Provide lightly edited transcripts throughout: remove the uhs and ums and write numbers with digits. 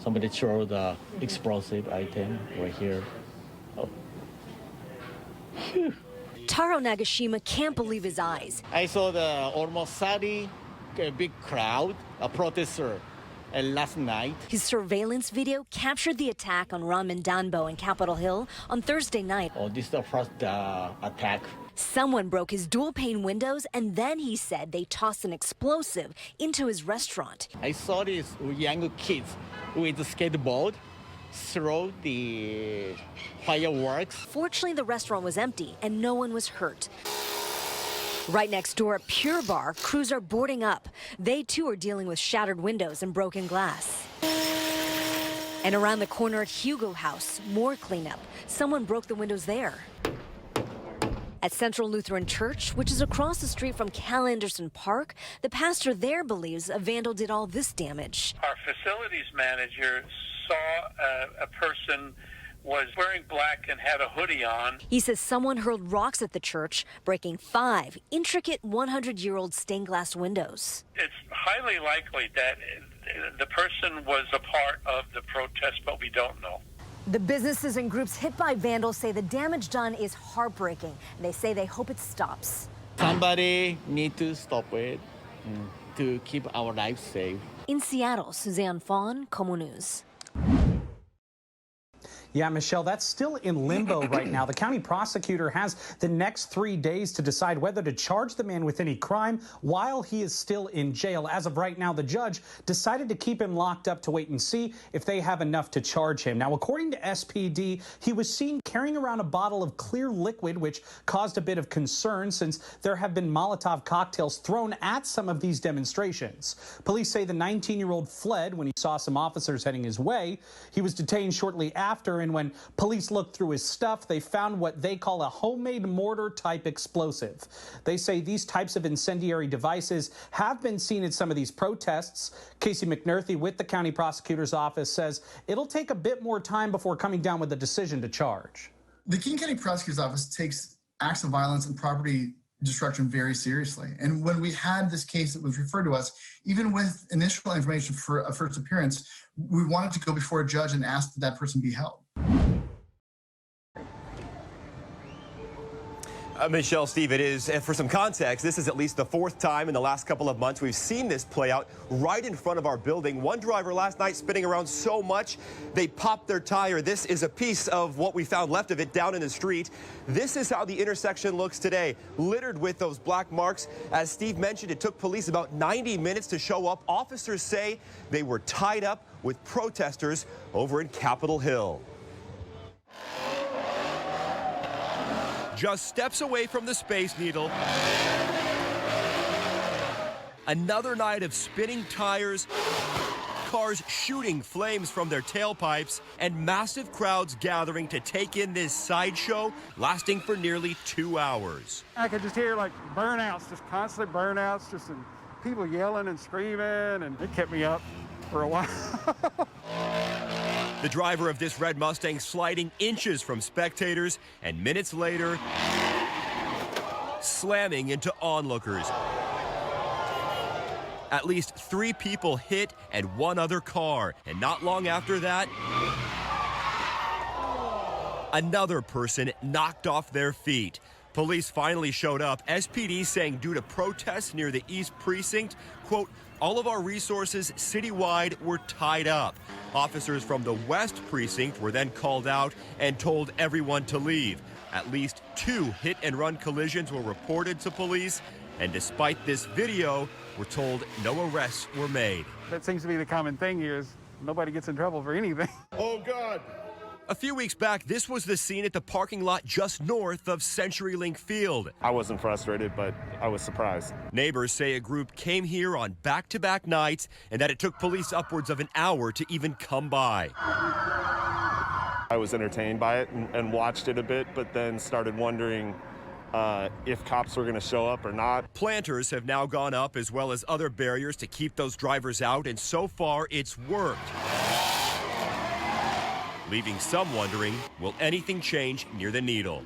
Somebody threw the explosive item right here. Oh. Phew. Taro Nagashima can't believe his eyes. I saw the almost 30 big crowd, a protester, last night. His surveillance video captured the attack on Ramen Danbo in Capitol Hill on Thursday night. Oh, this is the first attack. Someone broke his dual-pane windows, and then he said they tossed an explosive into his restaurant. I saw these young kids with a skateboard throw the fireworks. Fortunately, the restaurant was empty and no one was hurt. Right next door at Pure Bar, crews are boarding up. They too are dealing with shattered windows and broken glass. And around the corner at Hugo House, more cleanup. Someone broke the windows there. At Central Lutheran Church, which is across the street from Cal Anderson Park, the pastor there believes a vandal did all this damage. Our facilities manager saw a person was wearing black and had a hoodie on. He says someone hurled rocks at the church, breaking 5 intricate 100-year-old stained glass windows. It's highly likely that the person was a part of the protest, but we don't know. The businesses and groups hit by vandals say the damage done is heartbreaking. They say they hope it stops. Somebody need to stop it to keep our lives safe. In Seattle, Suzanne Fawn, KOMO News. Yeah, Michelle, that's still in limbo right now. The county prosecutor has the next 3 days to decide whether to charge the man with any crime while he is still in jail. As of right now, the judge decided to keep him locked up to wait and see if they have enough to charge him. Now, according to SPD, he was seen carrying around a bottle of clear liquid, which caused a bit of concern since there have been Molotov cocktails thrown at some of these demonstrations. Police say the 19-year-old fled when he saw some officers heading his way. He was detained shortly after, and when police looked through his stuff, they found what they call a homemade mortar-type explosive. They say these types of incendiary devices have been seen at some of these protests. Casey McNerthy with the county prosecutor's office says it'll take a bit more time before coming down with a decision to charge. The King County Prosecutor's Office takes acts of violence and property destruction very seriously. And when we had this case that was referred to us, even with initial information for a first appearance, we wanted to go before a judge and ask that that person be held. Michelle, Steve, it is, and for some context, this is at least the 4th time in the last couple of months we've seen this play out right in front of our building. One driver last night spinning around so much they popped their tire. This is a piece of what we found left of it down in the street. This is how the intersection looks today, littered with those black marks. As Steve mentioned, it took police about 90 minutes to show up. Officers say they were tied up with protesters over in Capitol Hill. Just steps away from the Space Needle. Another night of spinning tires, cars shooting flames from their tailpipes, and massive crowds gathering to take in this sideshow lasting for nearly 2 hours. I could just hear like burnouts, just constant burnouts, just and people yelling and screaming, and it kept me up for a while. The driver of this red Mustang sliding inches from spectators, and minutes later, slamming into onlookers. At least 3 people hit and 1 other car, and not long after that, another person knocked off their feet. Police finally showed up, SPD saying due to protests near the East Precinct, quote, all of our resources citywide were tied up. Officers from the West Precinct were then called out and told everyone to leave. At least 2 hit-and-run collisions were reported to police, and despite this video, we're told no arrests were made. That seems to be the common thing here is nobody gets in trouble for anything. Oh, God. A few weeks back, this was the scene at the parking lot just north of CenturyLink Field. I wasn't frustrated, but I was surprised. Neighbors say a group came here on back-to-back nights and that it took police upwards of an hour to even come by. I was entertained by it and watched it a bit, but then started wondering if cops were going to show up or not. Planters have now gone up as well as other barriers to keep those drivers out, and so far it's worked. Leaving some wondering, will anything change near the Needle?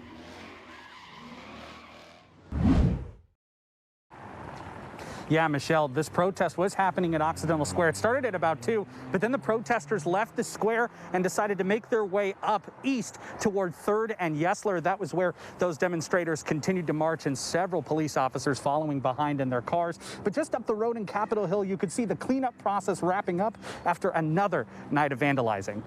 Yeah, Michelle, this protest was happening at Occidental Square. It started at about 2, but then the protesters left the square and decided to make their way up east toward 3rd and Yesler. That was where those demonstrators continued to march, and several police officers following behind in their cars. But just up the road in Capitol Hill, you could see the cleanup process wrapping up after another night of vandalizing.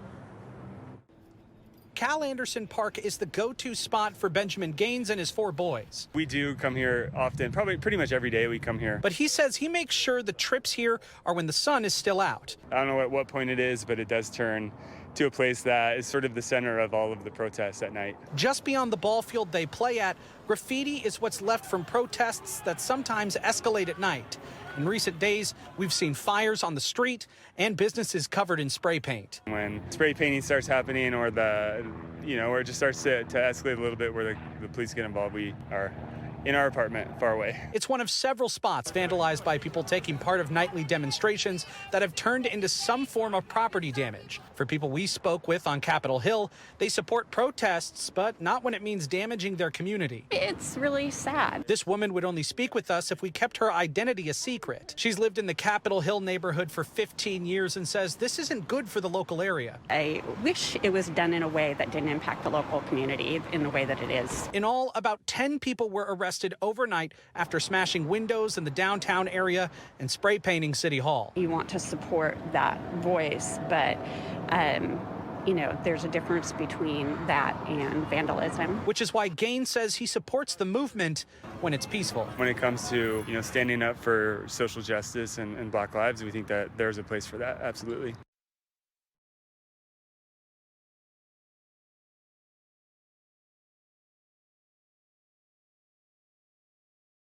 Cal Anderson Park is the go-to spot for Benjamin Gaines and his 4 boys. We do come here often, probably pretty much every day we come here. But he says he makes sure the trips here are when the sun is still out. I don't know at what point it is, but it does turn to a place that is sort of the center of all of the protests at night. Just beyond the ball field they play at, graffiti is what's left from protests that sometimes escalate at night. In recent days, we've seen fires on the street and businesses covered in spray paint. When spray painting starts happening or or it just starts to escalate a little bit where the police get involved, we are in our apartment far away. It's one of several spots vandalized by people taking part of nightly demonstrations that have turned into some form of property damage. For people we spoke with on Capitol Hill, they support protests, but not when it means damaging their community. It's really sad. This woman would only speak with us if we kept her identity a secret. She's lived in the Capitol Hill neighborhood for 15 years and says this isn't good for the local area. I wish it was done in a way that didn't impact the local community in the way that it is. In all, about 10 people were arrested overnight after smashing windows in the downtown area and spray painting City Hall. You want to support that voice, but there's a difference between that and vandalism. Which is why Gaines says he supports the movement when it's peaceful. When it comes to standing up for social justice and Black lives, we think that there's a place for that, absolutely.